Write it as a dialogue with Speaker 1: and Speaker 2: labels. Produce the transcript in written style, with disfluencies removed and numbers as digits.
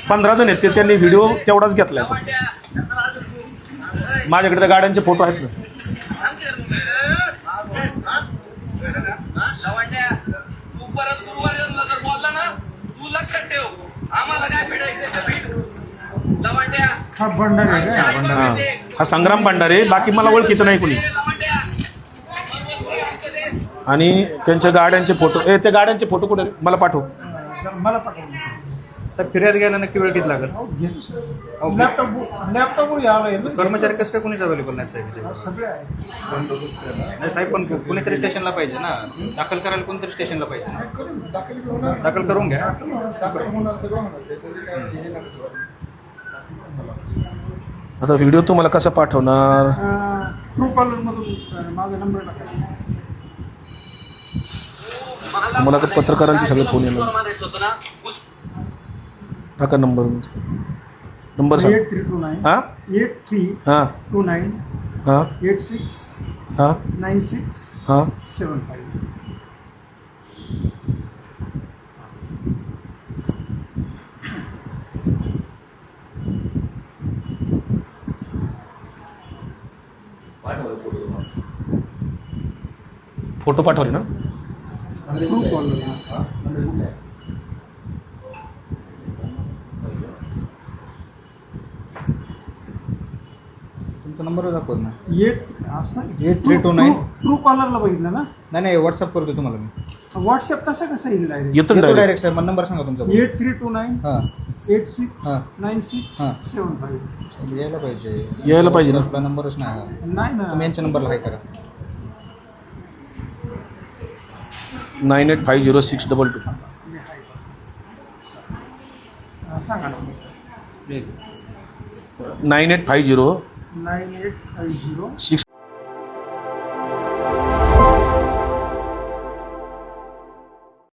Speaker 1: पंधरा जण आहेत त्यांनी व्हिडिओ तेवढाच घेतलाय. माझ्याकडे त्या गाड्यांचे फोटो आहेत ना.
Speaker 2: तू परत गुरुवारी जर बोलला ना, तू लक्षात ठेव, आम्हाला काय भेटायचं.
Speaker 1: हा संग्राम भंडारे, बाकी मला ओळखीचं नाही कोणी. आणि त्यांच्या गाड्यांचे फोटो, त्या गाड्यांचे फोटो कुठे मला पाठव.
Speaker 3: मला पाठव.
Speaker 4: सर फिर्याद घ्यायला नक्की वेळ किती लागेल?
Speaker 3: लॅपटॉप आलाय ना.
Speaker 4: कर्मचारी कसं काय कोणीच अवेलेबल नाही साहेब?
Speaker 3: सगळे आहे.
Speaker 4: नाही साहेब, पण कुणीतरी स्टेशनला पाहिजे ना, दाखल करायला कोणतरी स्टेशनला पाहिजे. दाखल करून घ्या.
Speaker 1: आता व्हिडिओ तुम्हाला कसा पाठवणार?
Speaker 3: ट्रू कॉलर मधून माझा नंबर टाका.
Speaker 1: मला तर पत्रकारांचे सगळे फोन येणार. टाका नंबर. नंबर सांग.
Speaker 3: 8329
Speaker 1: हां
Speaker 3: 8329
Speaker 1: हां
Speaker 3: 86
Speaker 1: हां
Speaker 3: 96
Speaker 1: हां
Speaker 3: 75.
Speaker 1: फोटो पाठवले ना.
Speaker 3: True collar.
Speaker 4: तुमचा नंबर दाखवत ना.
Speaker 3: 8329 ट्रू कॉलरला बघितलं ना.
Speaker 4: नाही व्हॉट्सअप करतो तुम्हाला मी.
Speaker 3: व्हॉट्सअप तसा कसा येईल डायरेक्ट?
Speaker 1: येतो
Speaker 4: येतो
Speaker 1: डायरेक्ट.
Speaker 4: डायरेक्ट साहेब, मला नंबर सांगा तुमचा.
Speaker 3: 8329
Speaker 4: हां
Speaker 3: 86 96 75.
Speaker 4: यायला पाहिजे.
Speaker 1: यायला पाहिजे ना.
Speaker 4: आपला नंबरच नाही हा.
Speaker 3: नाही ना.
Speaker 4: तुम्ही यांच्या नंबरला काय करा.
Speaker 1: 98506222.
Speaker 3: सांगा ना.
Speaker 1: 9850
Speaker 3: 9850
Speaker 1: 6